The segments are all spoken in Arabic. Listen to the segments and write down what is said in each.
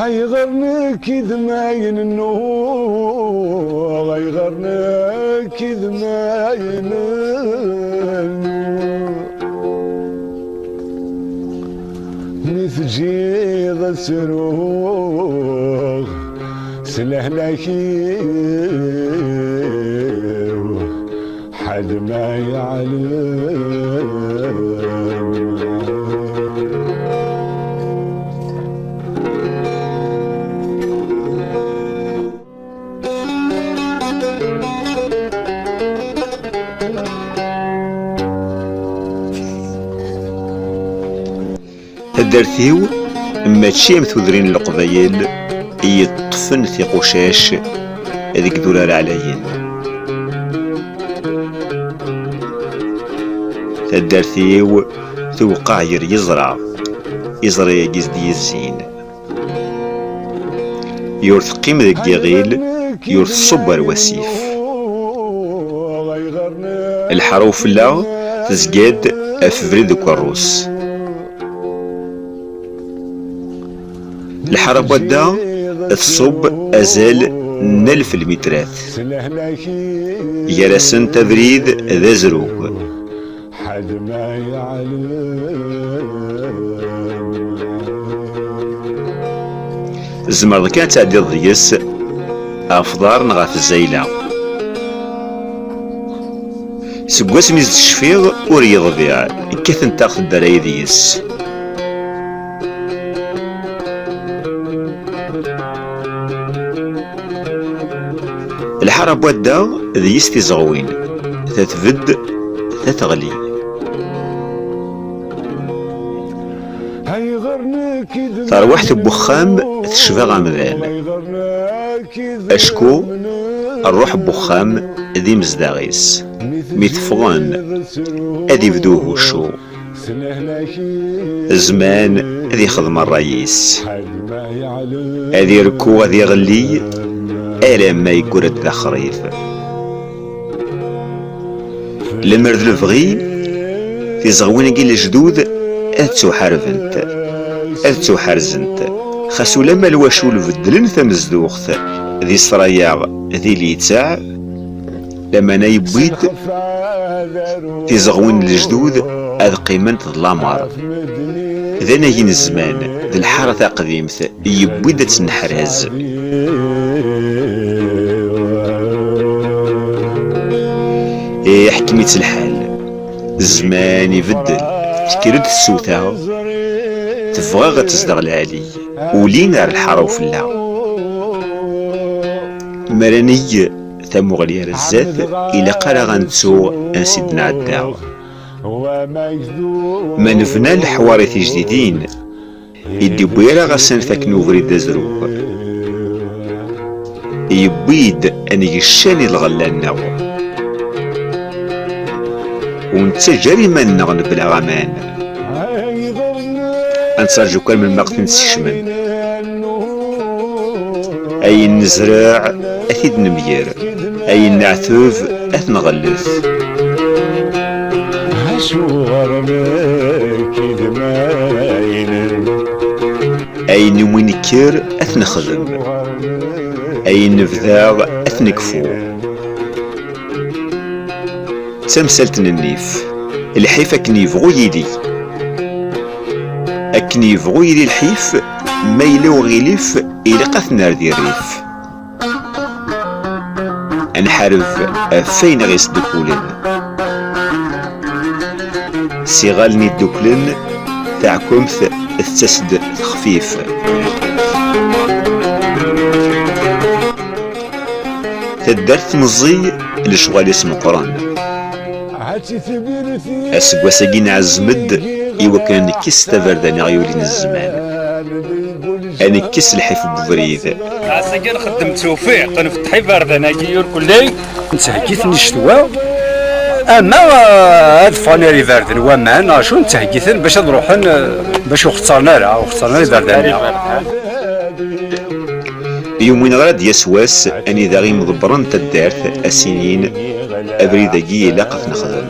غيرنك إذ ما ينو غيرنك إذ ما ينو نثجي غسروغ سلهلكي حد ما يعلم الدرثيو ماشي مثودرين القبايل يطفن في قشاش هذيك دولار عليين. الدرثيو توقع يزرع يجيز دي الزين يورث قيم ذاك يغيل يورث صبر وسيف الحروف لا تزقاد افريد كروس الحرب ودا تصب ازال نلف المترات يرسن تبريد ذا زروق حد ما زمر كانت تعدي الضيس افضار نغا في الزيلة سكواس ميز الشفيغ وريض بيع كثن تاخذ الدراي ديس الحرب ودا ذيس تزغوين تتفد تتغلي تروحت بوخام تشفى غمذان اشكو الروح بوخام ذي مزداغيس ميتفغان اذي بدوه الشو زمان ذي خدم الرئيس اذي ركو ذي غلي ألا ما يقرد ذا خريف لمرذ الفغي في زغوين قيل الجدود أتسو حرفنت أتسو حرزنت خاسو لما الواشو الفدلن ثمزدوخت ذي سرايا ذي ليتاع لما نايبويد في زغوين الجدود أذ قيمنت الأمر ذا ناين الزمان ذي الحارة قديمت يبويد تنحرز حكمت الحال الزمان يبدل تكرد السوثة تفغى تصدغ العالي ولين على الحروف لا مراني ثم غلي رزاث إلى قرا غنتسو أنسيدنا عداو ما نفنا الحوارث جديدين يدي بويرا غسان ثاكنو فريد زروق يبيد أن يشاني الغلان ناو ونتسجري من نغن بلا غمان انتسرجو كان من مقتن سشمن اي النزراع اثيد نمير اي النعثوف اث نغلث اي نمونيكير اث نخدم اي النفذاغ اث نكفو تمثلت النيف الحيف اكنيف غويلي اكنيف غويلي الحيف ميلو غيليف الى قثنار دي الريف انحرف فين غيس دوكولن سيغالني الدوكلن تاعكمث التسد خفيف تدرت مزي لشغال اسم القرآن أسقواساقين عزمد إوا كان كيس تفردان غيولين الزمان أنا كيس الحيف بفريد عساقين خدم توفيق نفتحي فردان أجيور كلي نتهكيث نشتوا اما هاد فانيري فاردن وامان شو نتهيثن باش نروحن باش اختارنا لي فاردن يومين غراد يسواس اني داغي مضبرن تدارت السنين ابريداكي لا قف نخدم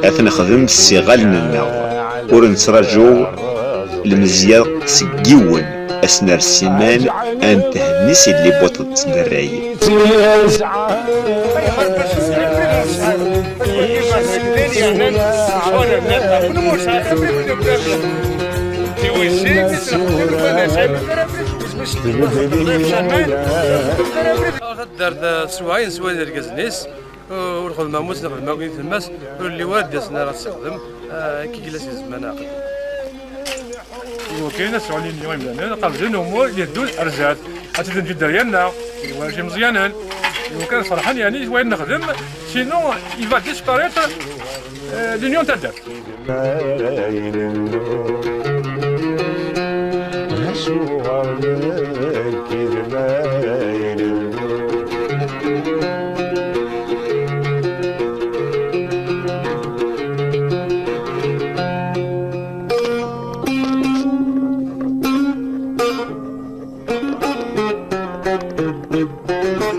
اثنخدم الصغال لنا ور نتراجو المزيان سكيون اسنار السيمان انت هنسي اللي بوطل تدراي دار سواين سواين الكازنيس ونخدم ماموس نخدم ماكين الماس اللي واد داسنا راه تستخدم كي جلاس الزمان عقل وكاين ناس علين اليوم لان قابلين امور يدوز ارزات حتى نجي ديالنا واش مزيانين وكان فرحان يعني وين نخدم سينو يفا ديسباريتر لونيون تاع الدار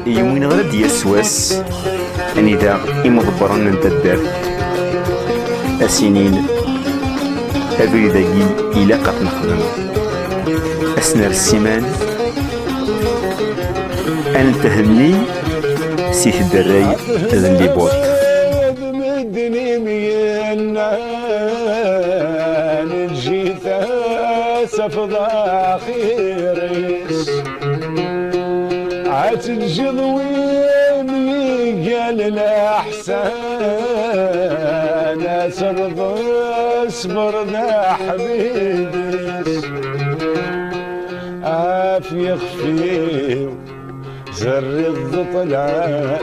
يومين غراد يسواس اني دا يمضبرن انت الدار السنين ابريداكي الى قف نخدم اسنار السيمان انت هني سيف الدراي اللي بوط مدني مينا نجيت سفض خيرس عتجد ويني قال الاحسان اسرض اصبر ذا حبيبي عاف يخفي زر الضطلع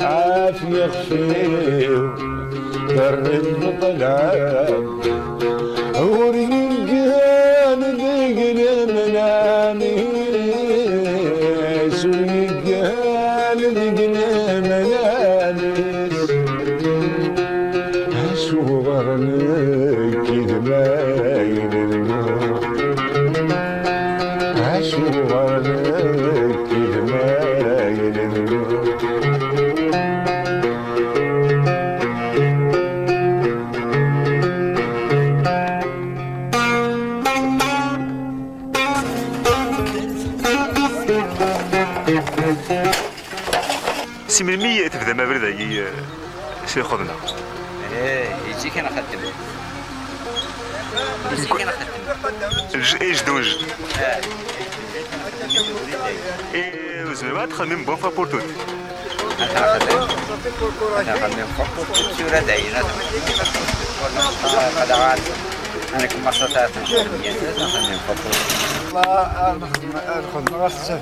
عاف يخفي زر الضطلع وريقان ذقن مناني سويقان ذقن مناني أشورني كدماين الموت أشورني كدماين الموت سي من المية تبدا ما برداكي شي خدنا يجيك انا خدم ايش دوج وزعما ما تخمم بون فابور توت انا خدم فوق السيورة دايرة قدرات انا كما صوتات نخدم فوق والله نخدم راسي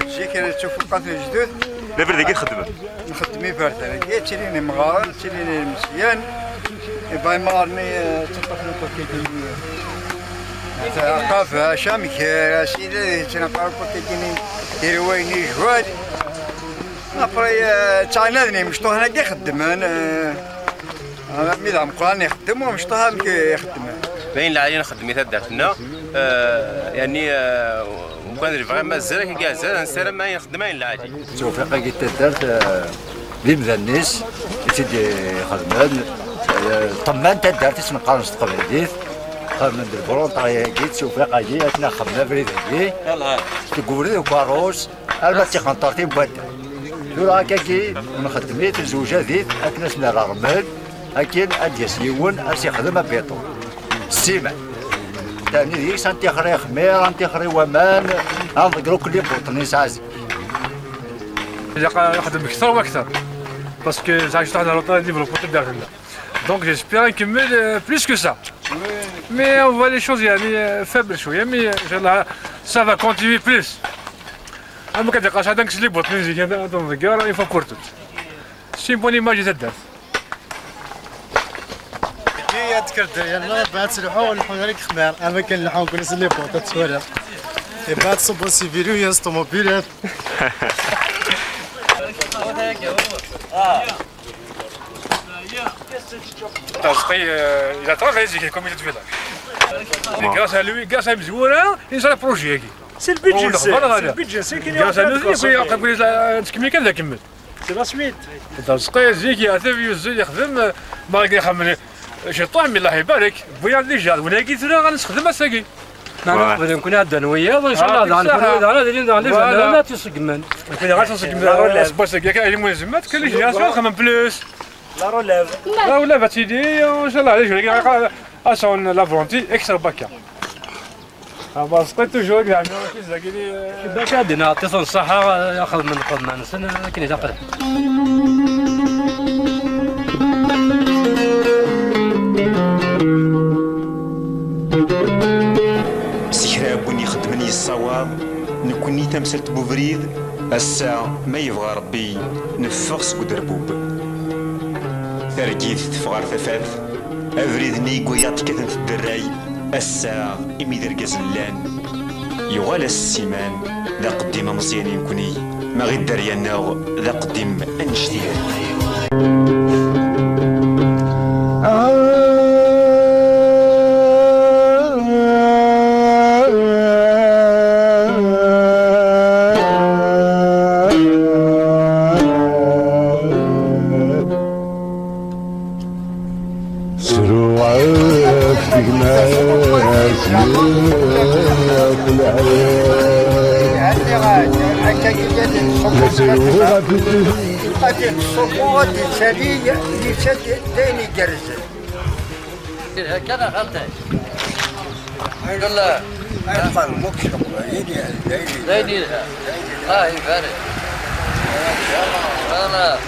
جيك انا تشوف القتل الجدد لا برداكي تخدم نخدمي فارتنا كي تشريني مغار تشريني مزيان يبغى يمغرني تطفني كوكيتي قاف شامك سيدي تنقر كوكيتي يرويني جواد ابري تاعنادني مش طه هنا يخدم انا ميدا مقراني يخدم ومش طه يخدم باين علينا خدمت دارتنا يعني وكان فريمون مازال كي كاع زاد نسير ما يخدمين العادي توفيق قلت الدرت لي الناس تيدي خدمان طمان تدارت تنقارن قبل ديت خدمة الفولونتاريا جيت توفيق جي اثنا خدمة بريدي يلاه تقولي وكاروس الباتي خنطرتي بوادا دورا هكاكي ونخدميت الزوجة ديت اثنا سنا رمال اكيد اديس يون ارسي خدمة بيطو السيمان تاني ديك سانتي خري خمير انتي خري ومان نضقرو كلي بوطني سازي يخدم اكثر واكثر باسكو زعما على لوطا ديفلوبمون دارنا دونك جيسبيغ نكمل بلوس كو سا مي اون فوا لي شوز يعني فابل شويه مي ان شاء الله سا فا كونتيني بلوس اما كتلقاش هذاك اللي بوطني مزيان تنضقر اون فوا بور توت سي بون ايماج تاع هي تكرت يلا بعد سلحوا نحن غير خمار اما كان نحن كنا سلي بوطه تسوالف بعد صبوا سيفيريو ياس طوموبيلات il a travaillé comme comité de village. Et grâce à lui, grâce à Mzoura, il a le projet. C'est le budget, c'est le budget, c'est qu'il y a Grâce à nous, il a تكمل كذا كمل. C'est la suite. تلصقي زيك يعتب يوزل يخدم ما يخمن شي طعم الله يبارك بويا ديجا وناقي ترى غنستخدم اساكي. نعم نكون عندنا وياه ان شاء الله لا تسقمن كاين غاتسقم سباساكي كاين ملزمات كاين اللي جينيراسيون خمم بلوس. La relève. لا ولا باتيدي ان شاء الله عليك اسون لا فولونتي اكسترا باكا. بس قلت توجور كاع كيزاكي باش عندنا يعطيكم الصحة ياخذ من قدنا سنة كاين يتقدم. سيحرابوني خدمني الصواب نكوني تمثلت بوفريد الساعة ما يبغى ربي نفغس ودربوب ترقيت تفغر ثفاث أفريدني قويات كثنت الدراي الساعة إمي درقز اللان يغال السيمان ذا قديم مزيان يكوني ما غير دريانا ذا قديم أنشتي غادي الصبو غادي تسالي يسد داين يقرز. هكا انا غلطان. الحمد لله. يدخل مكشف دايني الله يبارك. انا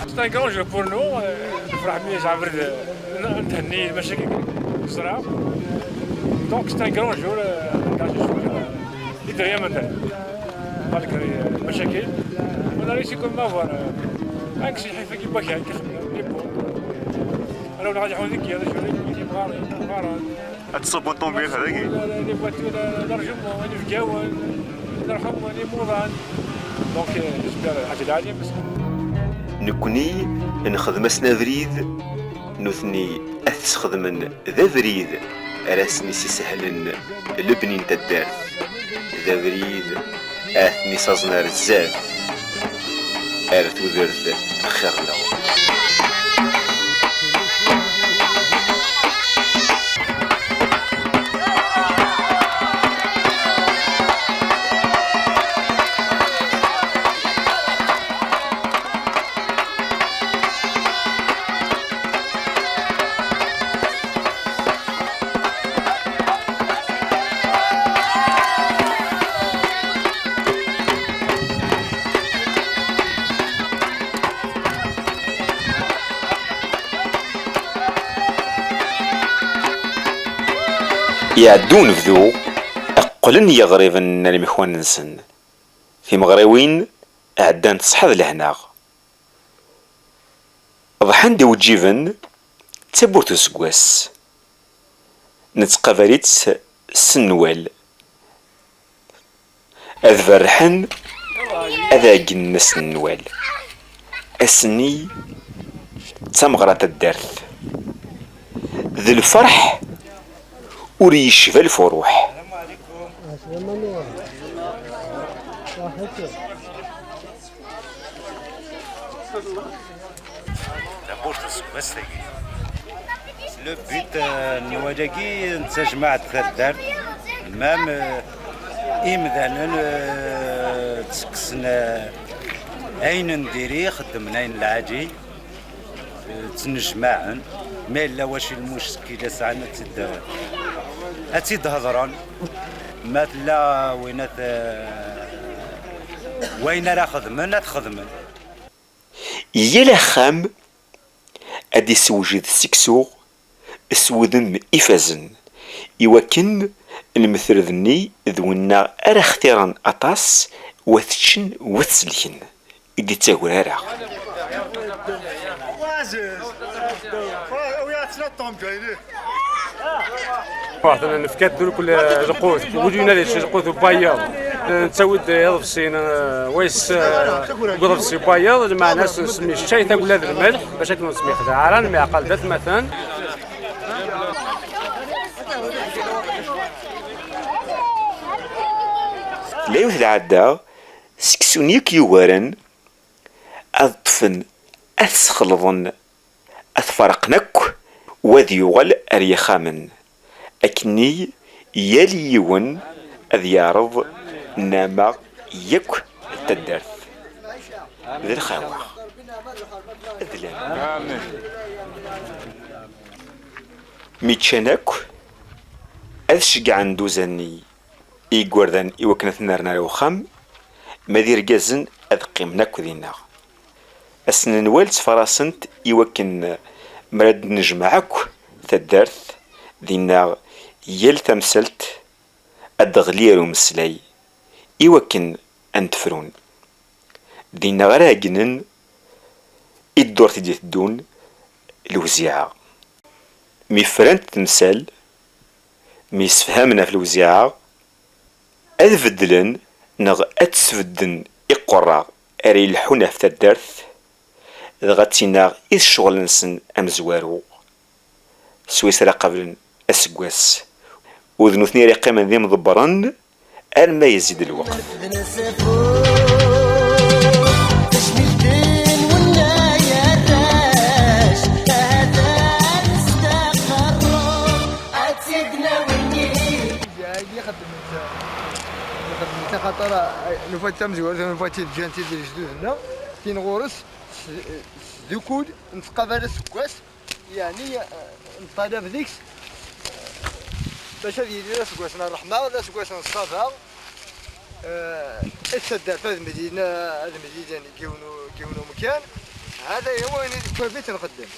C'est un grand jeu pour nous. نفرح ملي تعبر نتهني المشاكل الزراعة. Donc c'est un grand jour لدريا من malgré المشاكل. On a réussi comme avoir un شي حيفا كيما كان كيخدم لي بون. أنا ولا غادي نحاول ذيك هذا شغل كيما غار. هتصب الطوموبيل هذاك لي فواتور لارجومون لي فكاون نرحم لي موران. دونك جيسبيغ حاجة عالية بس. نكوني نخدم سنافريد نثني أتخدمن ذا فريد راسني سيسهلن لبنين تدار ذا فريد أثني صازنار الزاف أرث وذرث خيرنا يعدون فذو أقلن يغريبن المخوان نسن في مغريوين عدان تصحذ لهنا ضحان دي وجيفن تبورت سكواس نتقابلت سنوال أذبرحن أذا جنس النوال أسني تمغرة الدرث ذي الفرح وريش بالفروح لو بيت نواجهي نتجمع الدار مام إمذانا تسكسنا أين نديري خدمنا أين العاجي تنجمعن ما إلا واش المشكلة ساعنا تهضران ما لا وين راه خدمنا تخدمن يلا خام أدي سوجد السكسو سودن إفازن يوكن المثرذني ذونا أرى اختيران أطاس وثشن وثسلين إدي تاورارا واحد نفكات دول كل جقوت وجينا ليش جقوت وبايا نتاود يضرب السين ويس قضب السيبايض مع ناس نسمي الشاي تاكل هذا الملح باش هكا نسمي خدع عران مع قلبات مثلا. لا يوث العادة سكسونيك يوارن أطفن أثخلظن أثفرقنك وذي يغل أريخامن أكني يليون أذ يعرض ناما يك التدرث ذي الخاوة أذلان ميتشانك أذ شقع ندوزاني إيقوردان إيوكنث نارنا روخام مدير جازن أذ قيمناك ذينا أسنن والت فراسنت إيوكن مراد نجمعك تدرث ذينا يل تمثلت الدغلير ومسلاي إيوكن أنتفرون دينا غراقنن الدور تدي تدون الوزيعة ميفرانت تمثال ميسفهمنا في الوزيعة أذفدلن نغ أتسفدن إقرى أري الحنة في الدرث غاتينا إذ شغل نسن أمزوارو سويسرا قبل أسقواس وذنو ثني رقيما ذي مضبران ما يزيد الوقت. خاطر نفات تمزوار نفات الجانتي ديال جدودنا كاين غورس ذكود نتقابل السكواس يعني نطالب ذيك باش هذه يدير سكواسنا الرحمه ولا سكواسنا الصفا السدات في المدينه هذه المدينه كيونو مكان هذا هو اللي بيت نقدم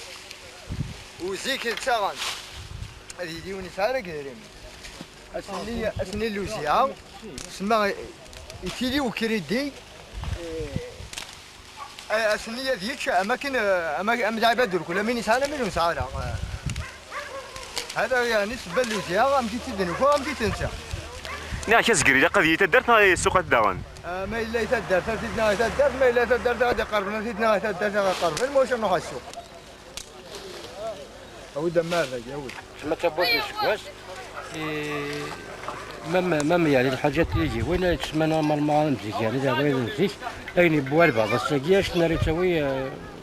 وزيك تاغان هذه ديوني فارق ريم اسني لوسيا سما يتيلي وكريدي اسني ذيك اماكن دابا كل من يسانا منهم ساعه هذا يعني سبب لوسيا غامدي تدنكو غامدي تنسى نعم كازكري لا قضية تدرت هاي السوق الدغن ما إلا يتدرت سيدنا يتدرت ما إلا يتدرت غادي قربنا سيدنا يتدرت غادي قرب الموش نروح السوق أود مالك يا ود ما تبغاش السكواش ما يعني الحاجات اللي يجي وين تسمى نورمالمون مزيك يعني دابا مزيك اين بوال بعض الساكياش ناري تسوي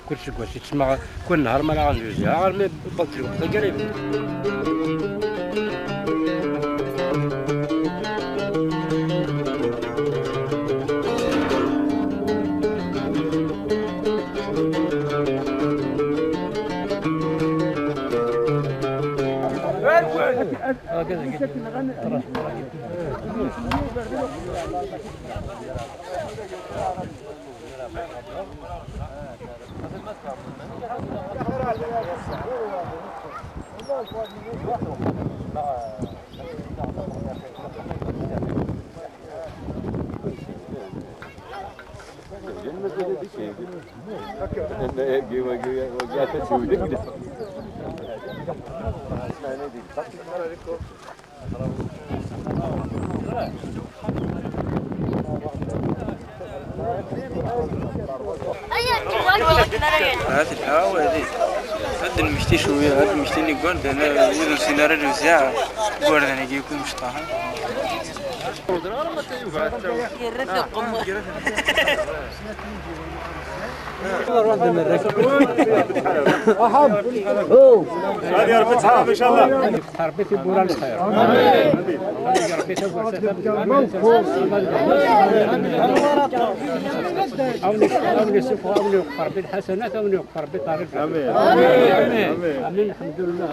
كل سكواش تسمى كل نهار ما غندوزها غير بطلو قريب. هذه الحاوة هذه هذا المشتي شوية هذا المشتي اللي قرد أنا وذن سيناريو الوزاعة قرد أنا يكون مشطاها هذه رفتها ان شاء الله ربي في بورا الخير امين ربي تبارك أولي سوف أولي يقر بالحسنات أولي يقر بالطريق امين امين الحمد لله.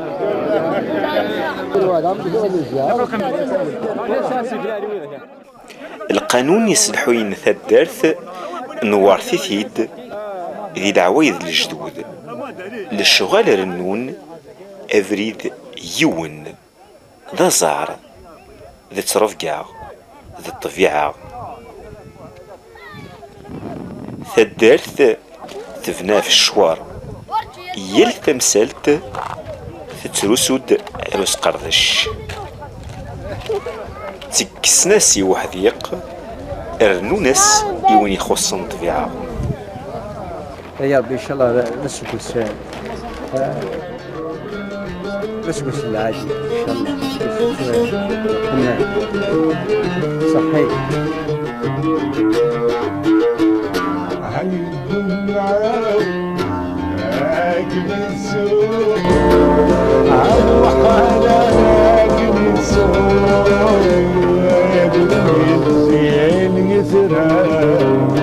القانون يصلحو ينثى الدرث نوارثي ثيد ذي دعويذ الجدود للشغال رنون أفريد يون ذا زعر ذي ترفقع ذي الطبيعة ثدرث تفنى في الشوار يل تمثلت تترسد عروس قردش تكسناسي وحديق رنونس يوني خصن طبيعة يا ربي ان شاء الله نسلكوا السهل نسلكوا العادي ان شاء الله صحيح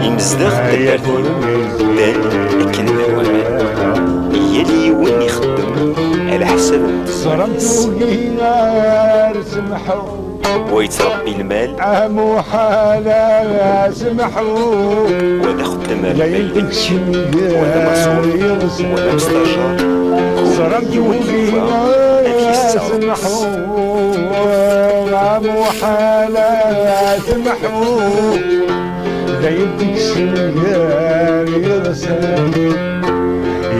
يمزدغ الدرت بال لكن الوان يلي يوني يخدم على حسب الناس ويتربي المال ولا خدام البيت ولا مسؤول ولا مستاجر كل يولي هذه الساعة يدك شنقار يرسل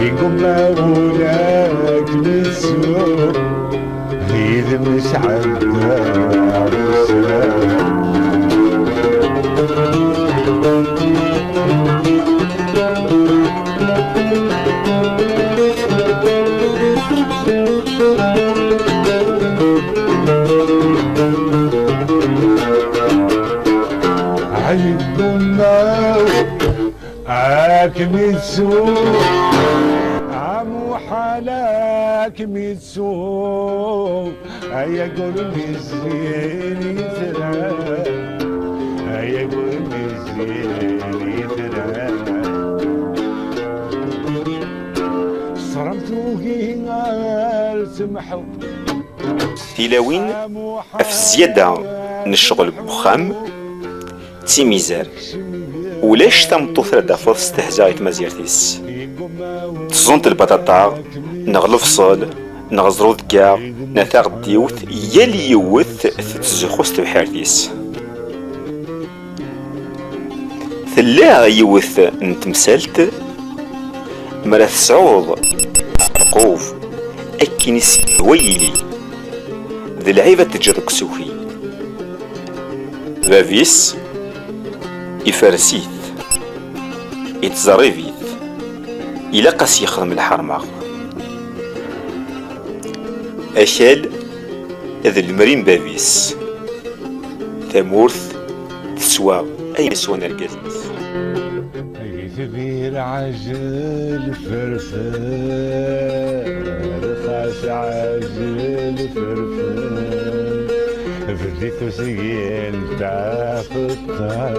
يقوم مولاك بالسوق غير مش عدار حاكم السوق عمو حالاكم السوق هيا قرب الزين يترى هيا قرب الزين يترى صرمتو هنا سمحوا تلاوين في الزيادة من الشغل بخام تيميزار ولاش تمطو ثلاثة فض استهزاء مزيرتيس تزونت البطاطا نغلف صال نغزرو ذكاع نثاغ ديوث يلي يوث تتزخوست بحارتيس ثلاغ يوث نتمسالت مرا تسعوض عقوف أكينيس ويلي ذي العيبة تجرك سوخي فافيس يفرسيت يتزريفيت إلا قاس يخدم الحرمة أشال ذا المرين بافيس ثمورث تسوى أي سوى نرقزنس كبير عجل فرفر خاش عجل فرفر فديتو سيل تافتها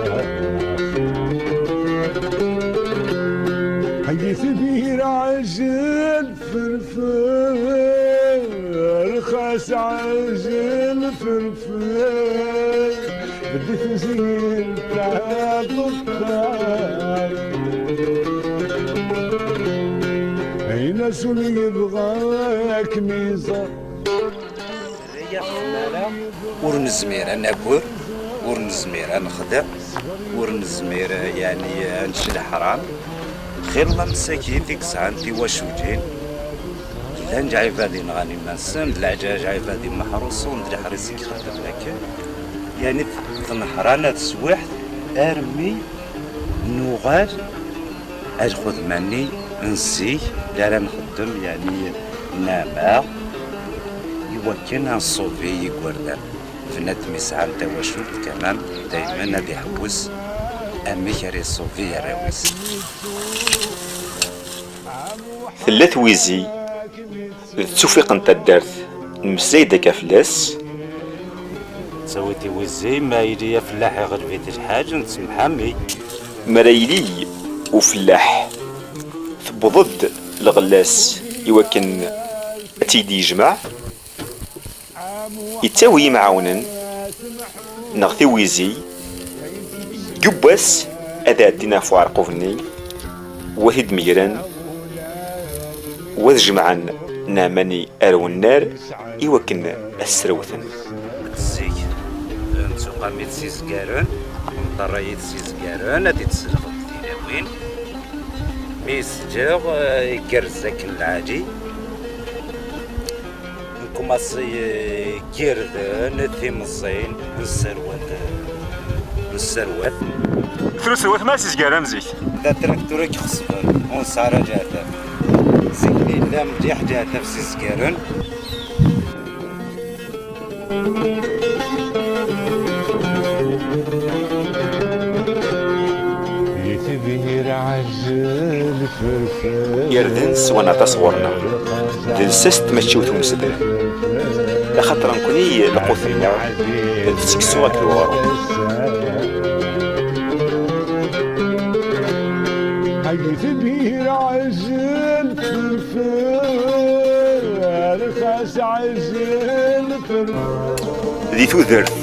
هاي كبير عجل فرفر خاش عجل فرفر فديتو سيل تافتها أين سولي يبغاك ميزان ورنزمير ناكل ورنزمير نخدع ورنزمير يعني نشد حرام خير الله مساكين ديك الساعة نتي واشوجين لا نجعي فادي نغاني منسن العجاج عاي فادي محروسون ندري حريصي يخدم لك يعني تنحرانا تسويح ارمي نوغال اخذ مني نسي لا نخدم يعني نامع يوكن نصوفي يقردان فنات مسعان تواشوت كمان دايما نادي حوس امي كاري صوفي راويس ثلاث ويزي توفيق انت الدرث المسيدة كفلاس سويتي ويزي ما يلي فلاح غير بيت الحاج نسمح عمي مرايلي وفلاح ضد الغلاس يوكن تيدي يجمع يتاوي معاونا نغثي ويزي جبس اذا دينا فوار قفني وهد ميران وذجمعا نامني ارو النار يوكن السروثن الزيك نسوق ميت سيز كارون مطريت سيز كارون هادي تسلق الديناوين ميس جاغ يكرزك العادي نكون مصي كيردن تيمصين السروات ثلث سوات ما سيزكار مزيك دا تراكتور كيخصفن ونصارى جاتا زيني لا مديح جاتا في سيزكارن يردن سوانا تصورنا دلسست ماشي وتمسدر لخاطر نكوني لقوثينا تسكسوا الوارو حيث بير عجل فرفر رخاص عجل فرفر ذي ثوذرث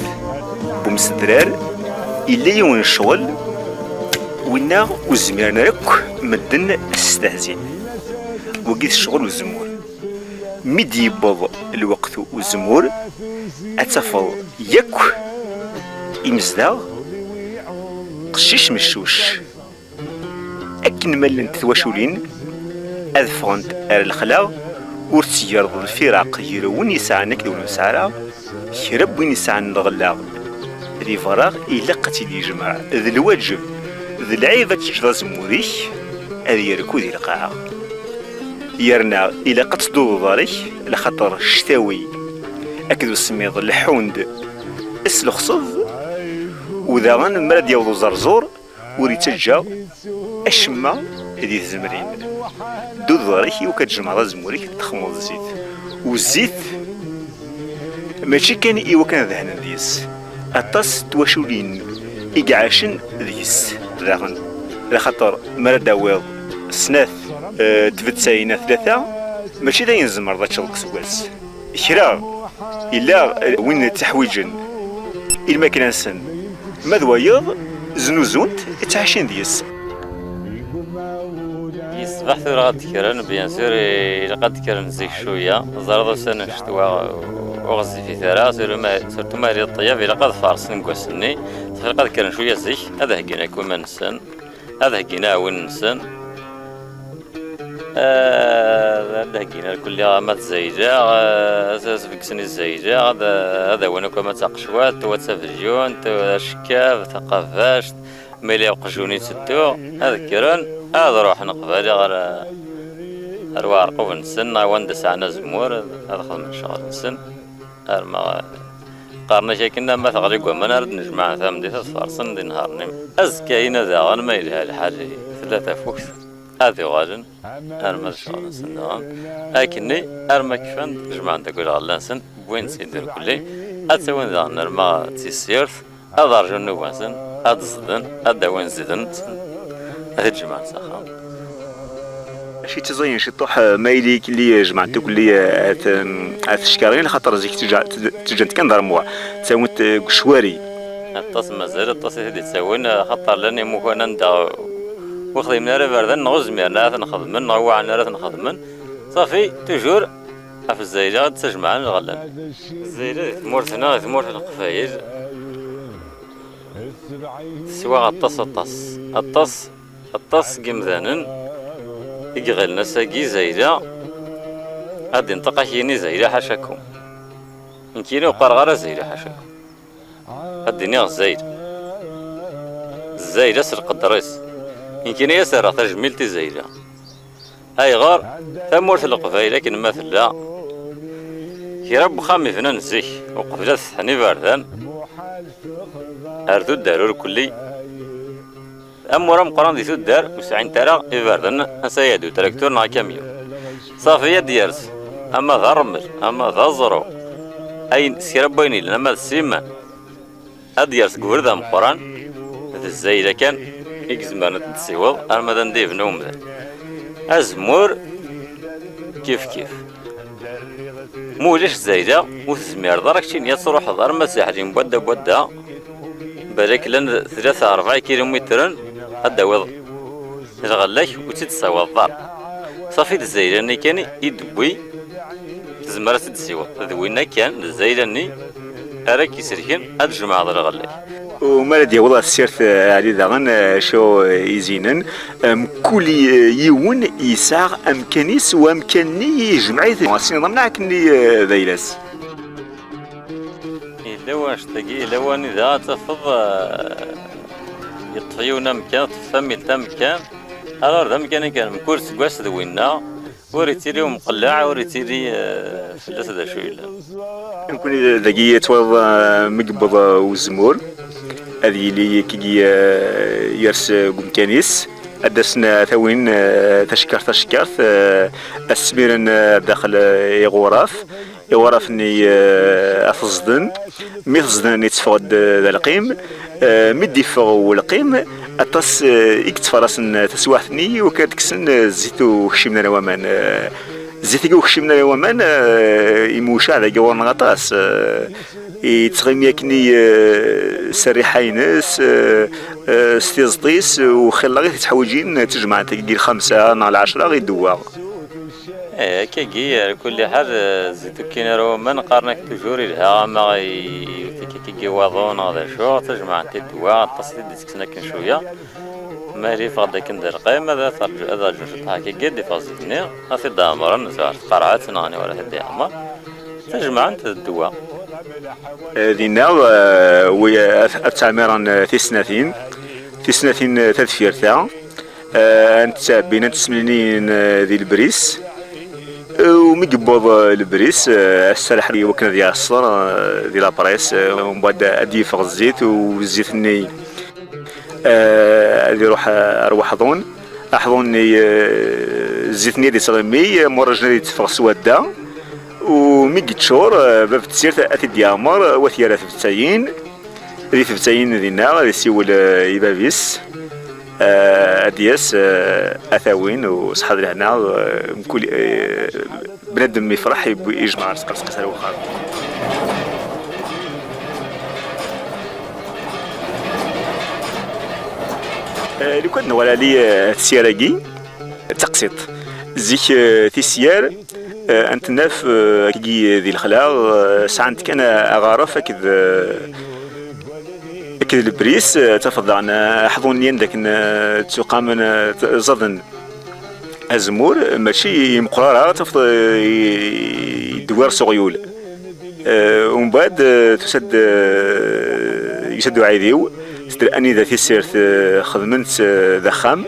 بمسدرار إلا يون الشغل وينا وزميرنا لك مدن استهزين وقيت الشغل والزمور مدي يبض الوقت والزمور أتفض يك إمزداغ قشيش مشوش أكن ملن تتواشولين أذفغنت أر الخلاغ ورتيرض الفراق يرون يسعنك دون سعرا يرب وين يسعن الغلاغ ذي فراغ إلا قتل يجمع ذي الواجب ذي العيبة تجرى زموريك أذي يركو ذي القاعة يرنا إلا قتصدو ضاريك لخطر شتاوي أكدو السميض الحوند اسلخصض وذا غان مراد يوضو زرزور وريتجا أشما ذي الزمرين دو ضاريك وكتجمع زموريك تخمض الزيت والزيت ماشي كان إيوا كان ذهنا ديس أطاس تواشولين إقعاشن ديس راغن لخطر مراد واض سناث تفتساينا ثلاثة ماشي دا ينزمر ذا تشلق سواس كرا إلا وين تحويجن إلا كان سن ماذا يض زنوزونت تعيشين ديس يصبح ثورة تكرن بيان سور إلا قد تكرن زيك شوية زرضو سنة شتوا وغزي في ثرا سرتو ماري الطياب إلا قد فارس نقوسني قد كرن شوية زيك هذا هكينا يكون من نسن هذا هكينا وين نسن هذا هكينا الكل ما تزيجا أساس فيكسني الزيجا هذا وين كما تقشوات وتسافرجون تشكاف ثقافاش ملي وقجوني تدو هذا كرن هذا روح نقبالي غير الوارق ونسن وندس عنا زمور هذا خدم ان شاء الله نسن ما قارنا شي كنا ما تغرق وما نرد نجمع ثم دي فارسن دي نهارني ازكاينا ذا غن ما يلها الحاجه ثلاثه فوكس هذه غاجن ما شاء الله نسن لكني ارما كفن جمع عندك ولا غلانسن وين سيدير كلي اتسوين ذا نرما تيسيرث هذا رجل نوانسن هذا صدن هذا وين زدن هذا الجماعة ساخا شي تزين شي طوح مايليك اللي جمعتو كلي هات الشكارين خاطر زيك تجا كندار موا تساوت قشواري الطاس مازال الطاس هذي تساوين خاطر لاني مو انا ندا وخذي من راه بردن نغز ميرنا نخدم نغوا عنا راه نخدم صافي توجور في الزايده تجمع الغلان الزايده ثمورتنا ثمورت القفايل سواء الطاس قمذانن يقغلنا ساقي زايدة غادي نطقا كيني زايدة حاشاكم يمكن وقرغرة زايدة حاشاكم غادي نيغ الزايدة سرق الدريس يمكن يسار تجميلتي زايدة هاي غار ثمورت القفايلة كي نماثلا كي رب خامي فنان زيك وقفلات ثاني باردان هردو الدارور كلي أمورام قران دي الدار وسعين ترى إبردن أسيادو تراكتور نا كاميون صافية ديارس أما ذا رمل أما ذا زرو أي سيربيني لما السيمان أديارس قور ذا مقران ذا الزايدة كان إكزمان تسيوض أرمدان ديف نوم ذا أزمور كيف موليش زايدة وثزمير داركشين يصروح ضار مساحجين بودا بالك لان 3-4 كيلومتر هدا وضع الغلاك وتتساوى الضار صافي الزايلاني كان يدوي تزمرت تسيوى ذوينا كان الزايلاني أراك يسركن هاد الجمعة ضل غلي وما ديال والله سيرت علي داغن شو يزينن كل يون يساغ امكانيس وامكاني يجمع سينظمنا كني ذيلاس إلا واش تلاقي إلا وان إذا تفض يطفيونا مكان تفهم يلتا مكان أرى ذا مكان كان مكور سكواس ذوينا وريتيري ومقلع وريتيري فلاس ذا شوية نكون ذاكي توض مقبض وزمور هذه اللي كي يرس قمكانيس أدسنا ثوين تشكرت السميرن داخل يغوراف ني أفزدن ميفزدن يتفقد ذا القيم مدي فغو القيم أتص يكتفرسن تسواحتني وكاتكسن زيتو خشمنا الومان زيتو خشمنا الومان يموشع ذا جوارنا غطاس يتغيم ياكني سريحينس ستيزطيس وخلا غير تحوجين تجمع تلقي 5 نهار 10 غير دوا كي كل حاجة زيتو كينا رومان قارنك تجوري لها ما كي واضون هذا شو تجمع تدوا تصيد ديسكنا كن شوية مالي فغدا كندير قيمة هذا هذا جوج هاكي قد فازتني أفي دامر نزار قرعات ناني ولا هدي عمر تجمع أنت الدوا دينا ويا التعميران في سنتين تدفيرتا أنت بين تسمنين ذي البريس ومقبض البريس السلاح اللي وكنا ديال الصر ديال لابريس ومن بعد ادي فوق الزيت والزيت الني يروح اروح احضوني الزيت الني دي صغمي مرجنا دي تفغ سوادا وميقت شور باب تسير اتي ديامر وثيرة ثبتاين ذي ثبتاين دينا ذي سيول يبابيس ادياس اثاوين وصحاب لهنا كل بنادم يفرح يجمع رزق الوخار لو كان ولا لي السياراكي تقسيط زيك تيسيار انت ناف كي ذي الخلاق ساعات كان اغارف كذا البريس تفضل عنا حضوني عندك تقام زضن أزمور ماشي مقرارة تفضل يدوار صغيول ومن بعد تسد يسدوا عيديو تدير أني ذا تيسيرت خدمت ذا خام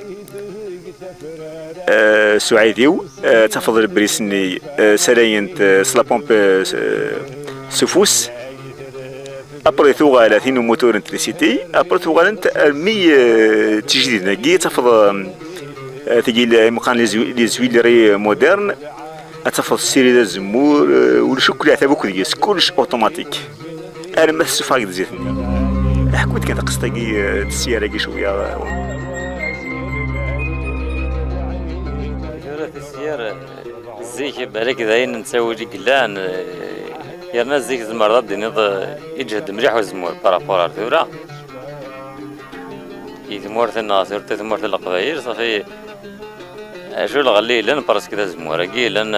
سعيديو تفضل البريس اني سراينت سلا بومب سفوس ابري ثوغال ثين موتور انتريسيتي ابري ثوغال انت مي تجديد نقي تفضل تجي مقان لي زويلري مودرن اتفضل سيري ذا الزمور والشكل عتابوك ديس كلش اوتوماتيك انا ما السفاق زيتني حكوت كانت قصتي السياره كي شويه السياره زيك بالك ذاين نسوي لي قلان يا ناس زيك زمرات دينيض يجهد مليح وزمور بارابور ارثورا يزمور الناصر تزمور القبايل صافي شو الغلي لان براسك ذا زمور كي لان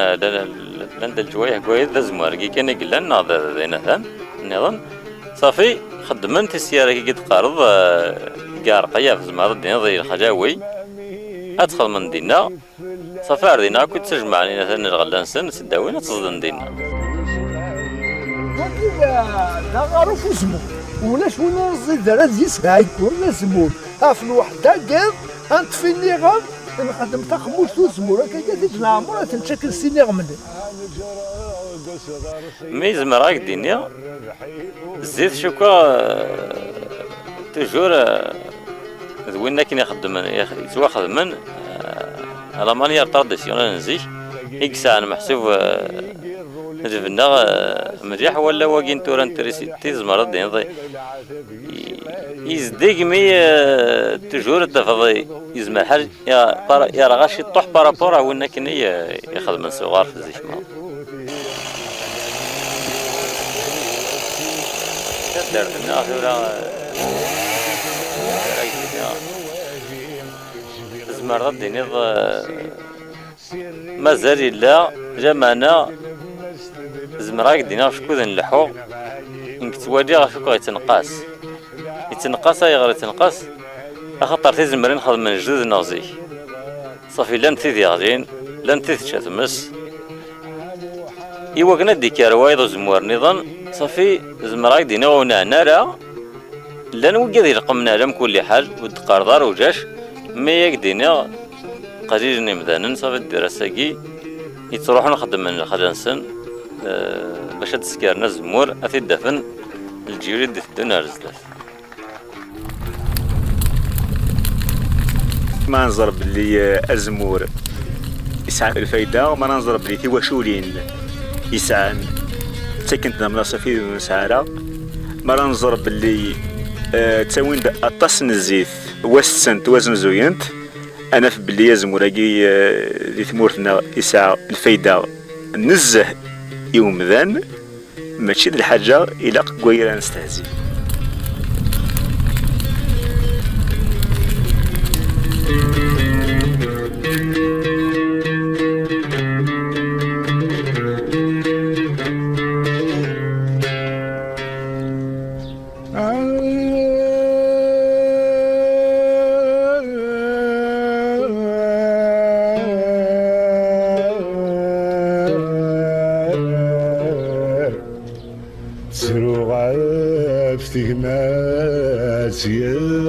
الجوايه كويس ذا زمور كي كان قلان هذا ذينثان نظن صافي خدمت السياره كي تقارض كار قيا في زمرات دينيض الخجاوي ادخل من دينا صافي ردينا كنت تجمعني مثلا الغلانسن سداوينا تصدن دينا لا غارف اسمه ولاش وين نزيد راه يسعى يكون اسمه في الوحده قال انت في النغم نخدم تخموس وزمور هكا تجمع تنشكل سيني غمد مي زمراك دينيا زيد شوكا تجور ذوينا كي نخدم يتواخذ من على مانيير تراديسيونيل نزيك يكسا انا محسوب جبنا مليح ولا واقين تورا انتريسيتي زمرات دين يزديق مي تجور التفاضي يزمر حاج يا رغاشي طوح بارابورا وين كان يخدم من صغار في الزيشما كدر لنا ثورا زمرات دين مازال لا جمعنا زمراك دينا شكون نلحو شوادي غافوك غيتنقاس يتنقاس يغير يتنقاس خاطر تيزمرين نخدم من جديد نازي صافي لان تيدي غاديين لان تيتشاتمس إوا كنا ديكار وايض وزموار نظام صافي زمراي دينا ونعنا راه لان وكا دي رقمنا على كل حال ودقار دار وجاش ما ياك دينا قليل نمدانا صافي الدراساكي يتروحو نخدم من خدانسن باش تسكرنا زمور اثي دفن الجيري دي الدنيا رزلاف ما نظر باللي الزمور يسعى الفايدة وما نظر باللي تواشولين يسعى تكنت نملا صافي نسعى ما نظر باللي تاوين الطاس الزيت وسنت وزن زوينت انا في باللي يزم وراكي اللي ثمورتنا يسعى الفايده نزه يوم ذان ماشي د الحاجه الى قويره نستهزي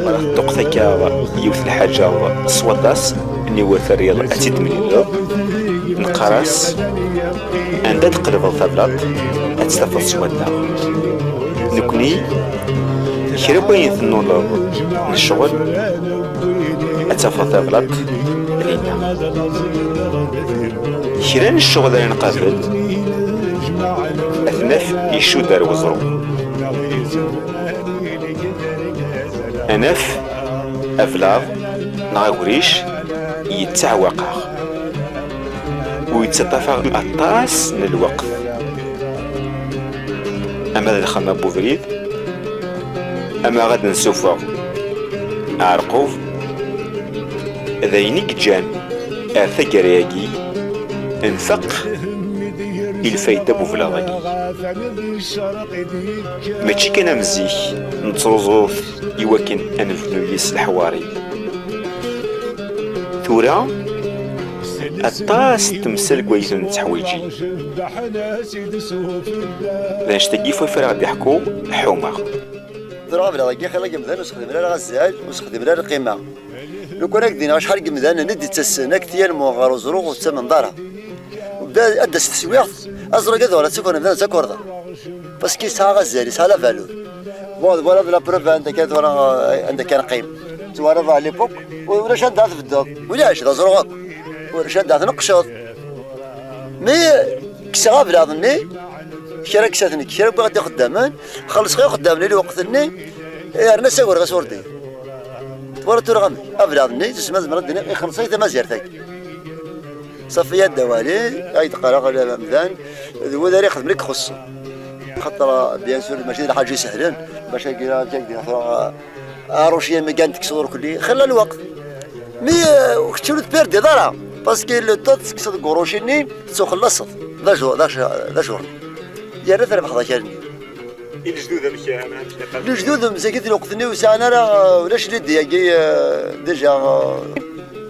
مرة دقتك يوث الحاجة صوتاس اني وث الرياض اتيت من اللو نقراس عندها تقلب الثبلات اتستفد سوادا نكني كربين ثنون الشغل اتفضل ثبلات لينا كيران الشغل اللي نقابل اثناف يشو دار وزرو أنف أفلاغ ناغوريش يتعوقع ويتطافى الطاس من الوقت أما ذا الخمام بوفريد أما غاد نسوفا عرقوف ذينيك جان أثقرياكي انفق الفايدة بوفلاغي ماشي كان مزيك نتروزوف يوكن أنفنو يس الحواري ثورا الطاس تمثل كويسن تحويجي ذا نشتاقي فوفر غادي يحكو حومة ثورا بلا غاكي خلاك مذان وسخدم لها غزال وسخدم لها القيمة لو كان هكدينا شحال مذان ندي تسنى كثير مغارو زروق وتسمن دارها وبدا أدى ستسويات أزرق هذا ولا تكون مذان تكوردا بس كي ساعة غزالي ساعة لا فالور ولا بلا بروف عندك كان قيم توارد على ليبوك ولا شاد في الدوق ولا شاد زروق ولا شاد نقشط مي كسا بلا ظني شرا كساتني شرا بغا خدامان خلص غير خدامني لي وقتني رنا ساور غسوردي تورت رغم ابلا ظني تسمى زمرد خلصيت ما زيرتك صفيات دوالي اي تقرا مدان هو داري خدم لك خصو خاطر بيان سور ماشي حاجه سهلين باش كيرا تقدر اروشيه ما كانت تكسر كلي خلى الوقت مي وكتشرو بيردي دارا باسكو لو طوت تكسر قروشيني تخلصت ذا جور يا ريت راه بحضا كاني الجدود مشى الجدود مساكيت الوقتني وسانا راه ولاش ليدي ديجا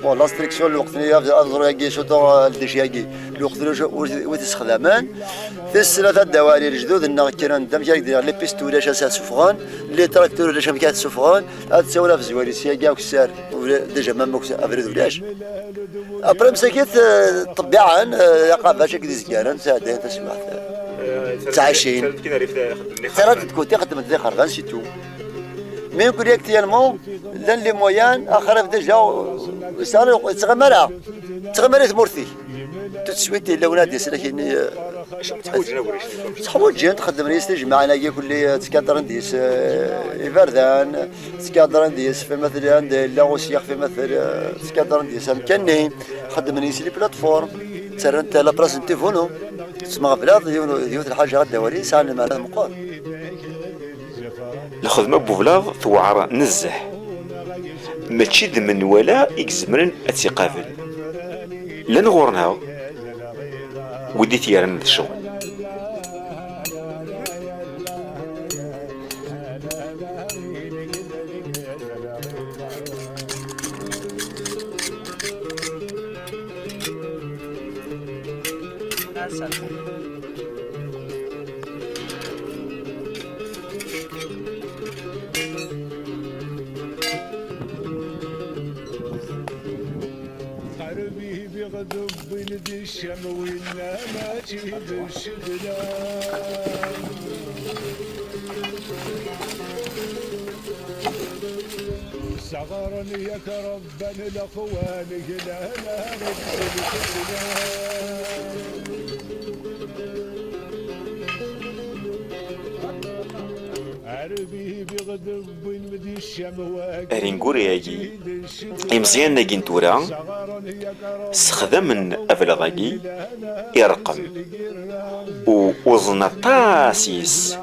بون لاستريكسيون الوقتني ازرو ياكي شوطو ديجا ياكي الوقتني وتستخدمان في الثلاثه الدوالي الجدود ان كان دام جاك دير لي بيستو ولا شاسات سفغان لي تراكتور ولا شبكات سفغان هاد تساولا في زوالي سياكا وكسار ديجا مام افريد ولاش ابري مساكيت طبيعا يقع شكل زكارن ساعتين تسمع تعيشين ثلاثه تكون تخدم ذي خرغان سيتو مي يكون اكتيالمون لان لي مويان اخر ديجا صار تغمر ثمورتي تسويتي الاولاد ديال سلاكين تحوج جين تخدم ريس تجمع انا كل تكادرن ديس يفردان تكادرن ديس في مثل عند لاغوسيا في مثل تكادرن ديس مكاني خدم ريس لي بلاتفورم ترنت لا براسنتي فونو تسمع بلاد ديوت الحاجه غدا ولي سال مع المقال الخدمه بوفلاغ ثوار نزه ماشي ذمن ولا يكزمرن اتيقافل لان غورنا ودي تيارن الشغل قربي بغضب ولدي الشم ولا ما تجيب الشغلان صغرني يا ربنا لاخوانك لا عربي بغضب ولدي الشم رينغورياجي إمزيان ناقين تورا استخدم من أفلاغاقي يرقم ووزن طاسيس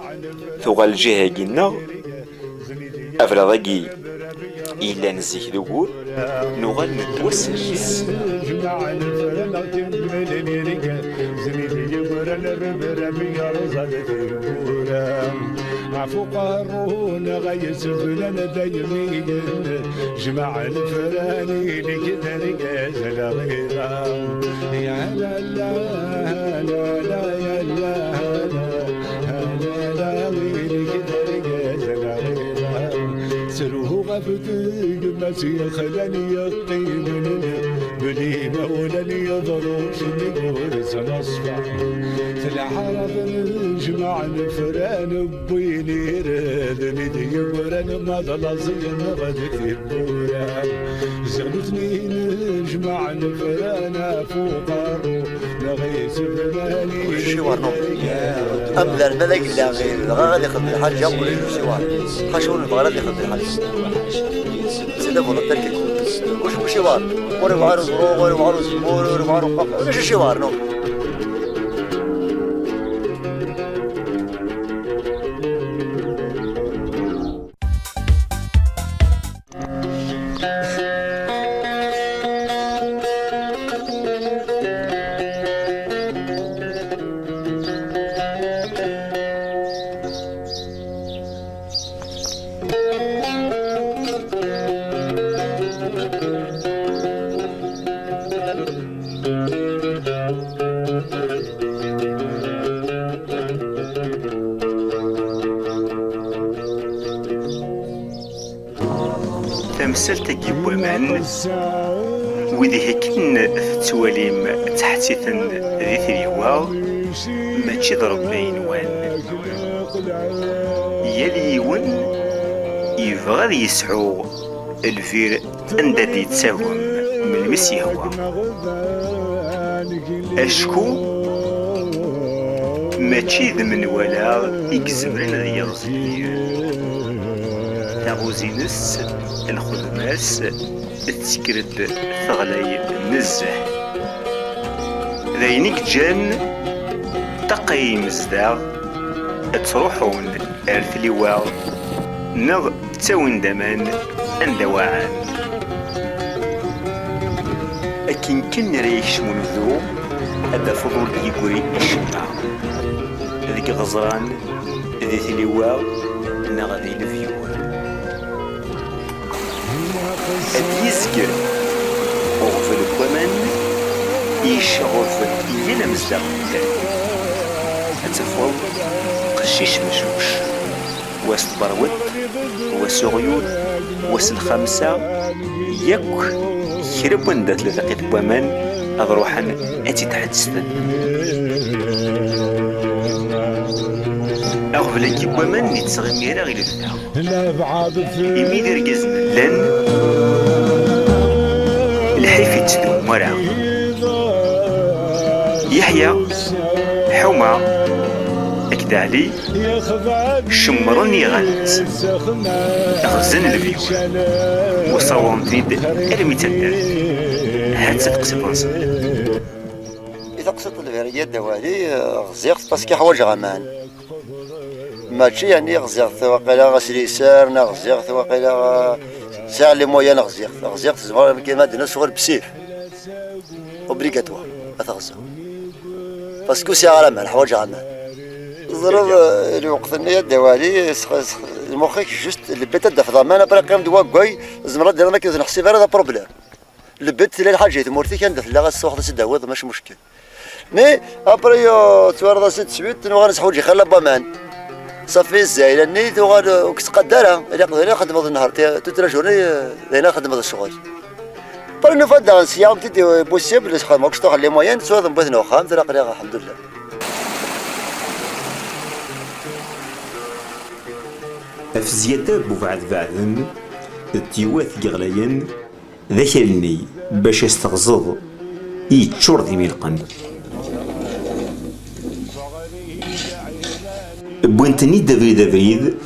ثغال جهاقينا أفلاغاقي إلا نزيه ذكور نغال نتوسجس عفو قارون غيس فلان دايمين جمع الفراني لكذا رجاز الغيرة يا لا لا لا لا يا لا لا لا ويلي كذا رجاز الغيرة سروه غفتي قمسي خلاني يقيم بلي مولاني يضروش نقول سنصفع في الحرب نجمع الفران بويني راد ندي وران ما ضلزين غد في البوران زغلتني نجمع الفران فوق الروح نغيس فلاني والشوار نوم أبدا الملك لا غير غادي ياخذ الحاج يقول له الشوار خشون البغرات ياخذ الحاج سيدنا فوق التركي وش شوار ورا بعرض زروق ورا بعرض زمور ورا بعرض قفا وش شوار نوم تمثلت جيب ومان وذي هكين تواليم تحتيثن ذي ثريوا ما تشضرب بين وان يليون يبغى يسعو الفير اندادي تساهم من المسي هو اشكو ما تشيذ من ولا يكزمرن ذي يرزقير تاغوزينس الخدماس تسكرد ثغلاي نزه ذينيك جان تقيم زداغ تروحون ارثليواغ نغ تاوين دمان اندواعان أكين كن ريش منذو هذا فضول يقولي الشمع ذيك غزران ذي ثليواغ نغ ذي الفيور أديزكر أغفل الكمان يشغف يلا مزدق أتفضل قشيش مشوش واس البروت واس الغيود واس الخمسة ياك كرب وندا ثلاثة قيت بوامان أضروحا أتي تحدثن أغفل كي بوامان نتسغميرا غير الفتاة إمي درقزن لن الحيفي تسدو مرا يحيى حومة أكدالي شمرني غلت أخزن الفيول وصوان تريد أرمي تندر هاتت قسبانسا إذا قصدت الفيريات دوالي غزيغت باسكي حواج غامان ماشي يعني غزيغت وقيلا غسليسار غزيغت وقيلا ساعة لي مويا غزيغت زمرا كيما عندنا صغر بسيف اوبليغاتوار أتغزو باسكو ساعة غامان حواج غامان ضرب الوقت النية الدوالي المخيك جست البيت داف ضمان برا قيم دوا كوي زمرا دير ما كيزن حسيب هذا بروبليم البيت اللي الحاجه مورتي كان داف لا غاسوخ داس داوض ماشي مشكل مي ابري توارد ست سبيت نغنس حوجي خلا بامان صافي الزايله نيت وكنت قدرها الا خدمت النهار توت لا جورني هنا خدمت الشغل بار نو فدا سيام تدي بوسيبل شحال ما كنت لي موين سوا بغيت نوخام ترى قريغه الحمد لله أفزيادة بوفعد بعدن التيوات قغلين ذاكرني باش يستغزض يتشور ذي ميلقن بوينتني دافريد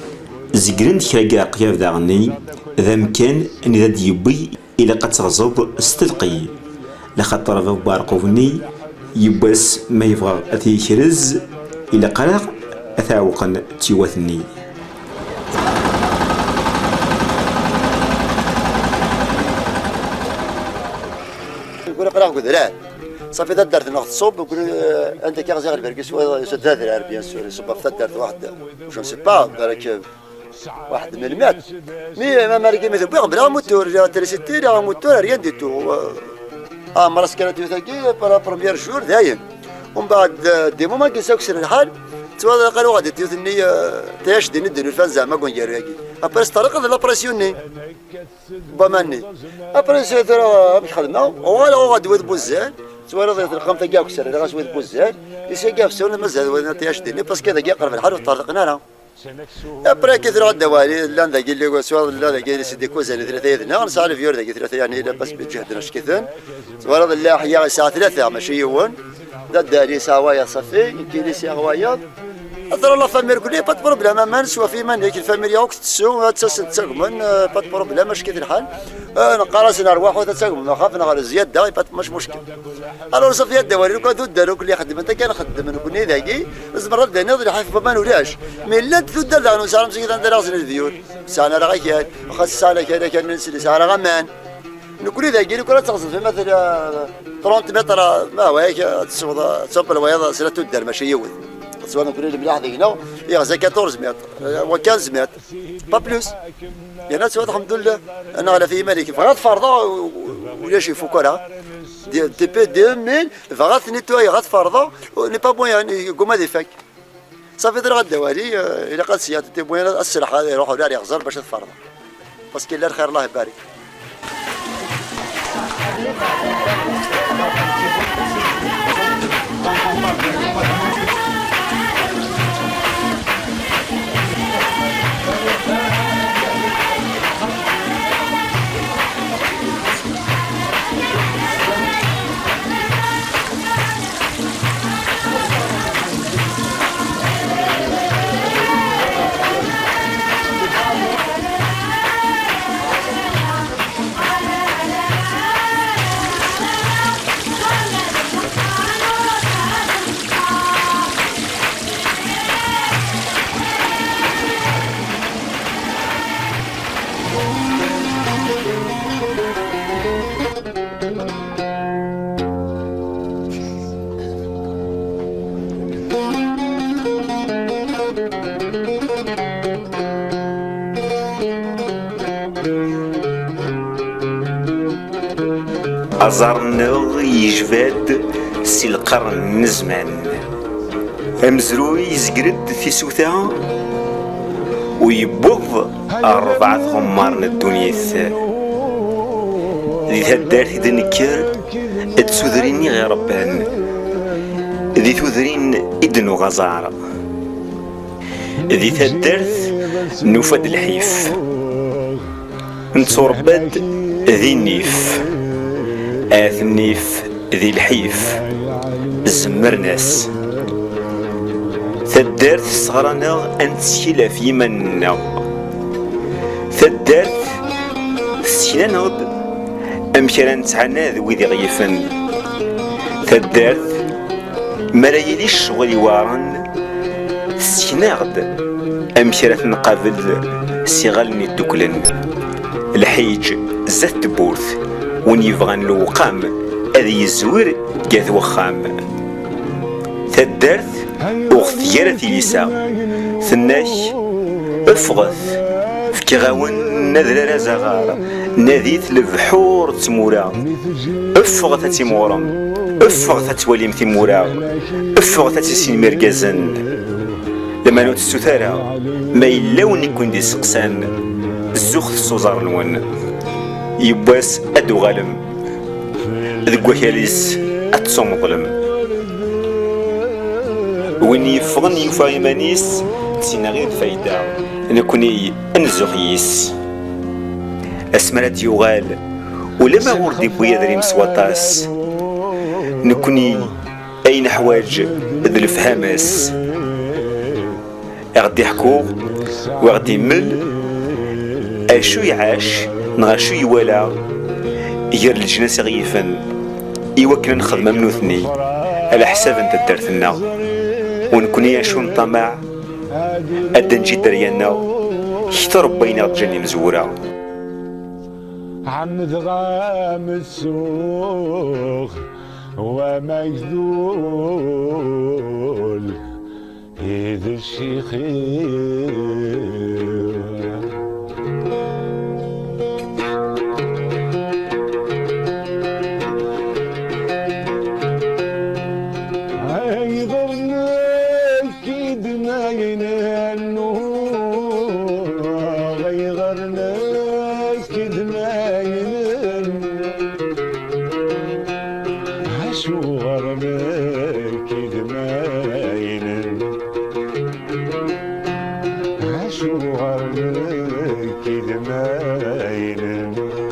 زقرنت كراكا قياف داغني ذا مكان اني ذا ديبي الى قد تغزض استلقي لخاطر فاو بارقوفني يباس ما يبغى اثيكرز الى قلق اثاوقا تيواتني يقول قرا قدران صافي درت ناخذ الصوب نقول انت كي غزير البركس ثلاث ريال بيان سور صوب في درت واحد جو سي با بالك واحد من المات مي ما مرقي مثل بلا موتور جا تريسيتي لا موتور ريان دي تو مرس كانت ثقي برا بروميير جور دايم ومن بعد دي موما كيسوكسر الحال توا قالوا غادي تيوثني تاش دي ندير الفان زعما كون ياكي ابريس طريقه لا بريسيوني باماني ابريس ترى مش خدمه ولا غادي ود بوزان توا الرقم تاعك كسر لا غادي ود بوزان يسيقا في سون مازال وين تاش دي باسكو كذا قرب الحال وطرقنا لها ابري كثر الدوالي لا ذاك اللي سوا لا ذاك اللي سيدي كوزان ثلاثه يدنا نسالف يور ذاك ثلاثه يعني لا بس بجهدنا اش كثن توا الله حيا الساعه 3 ماشي يوون داري سوايا صافي كاين سي غوايا اضر لا فامير كلي با بروبليم ما نسوا في من هيك الفامير ياك تسو تسقمن با بروبليم اش كيف الحال انا قراص نروح وتسقم نخاف نغير زياده مش مشكل الو صافي الدوالي كون داروا كل يخدم انت كان خدم نكون ذاكي زمر رد نظري حيف ما نولاش مي لا تدار دارو سالم سيدي ندير راسي الفيول سانا راه كان خاص سانا كذا كان نسلي سانا غمان نقول ذاكي نقول تغزل في مثلا 30 متر ما هو هيك تصب الوياض سلا تدار ماشي يوث سواء نقول لي ملاح هنا يغزا 14 متر و 15 متر با بلوس يعني سواء الحمد لله انا على في مالك فغات فرضه ولا شي فوكرا دي بي 2000 فغات نيتوي غات فرضه ني با بوين يقوم دي فك صافي درا الدوالي الى قال سيات تي بوين السلاح هذا يروحوا دار يغزر باش تفرض باسكو لا الخير الله يبارك أزرنا يجفاد سي القرن الزمان أمزروي يزقرد في سوثا ويبوض 4 خمارنا الدنيا ذي هدار ذي نكر تسوذريني غير ربان ذي ثوذرين إدنو غزارة ذي تهدرت نوفد الحيف نتصربد ذي النيف النيف ذي الحيف زمرناس ثدرت صغرنا أنسيلا في منا ثدرت سينا أمشي نتعنى ذوي ذي غيفن ثدرت ملايلي الشغل وارن سيناغد أمشي نقابل سيغالني الدكلن الحيج زات بورث ون يبغى الوقام أذي يزور جاث وخام ثدرت أختيارة ليسا ثناش أفغث فكغاون نذر رزغار نذيث البحور تمورا أفغث تيمورم افغ تتوليم تيمورا افغ تتسين مركزن لما نوت السوثارة ما يلاون يكون دي سقسان الزوخ السوزار نون يبواس ادو غالم ذك وكاليس اتصوم ظلم وين يفغن يوفا يمانيس تسينا غير فايدة نكوني انزغيس اسمرات يغال ولما غردي بويا دريم سواطاس نكوني اين حواج ذي الفهامس غدي يحكو وغدي يمل اشو يعاش نغا شو يوالا يجر الجناس غيفن يوكل نخدم منوثني على حساب انت دارتنا ونكوني اشو نطمع ادا نجي دريانا كتر بينا تجني مزورة عمد غام السوق ومجذول إذ الشيخ غيظرنا كيدنا ينهنو غيظرنا كيدنا ينهنو عشو غرنا كيدنا ينهنو عشو غرنا كيدنا ينهنو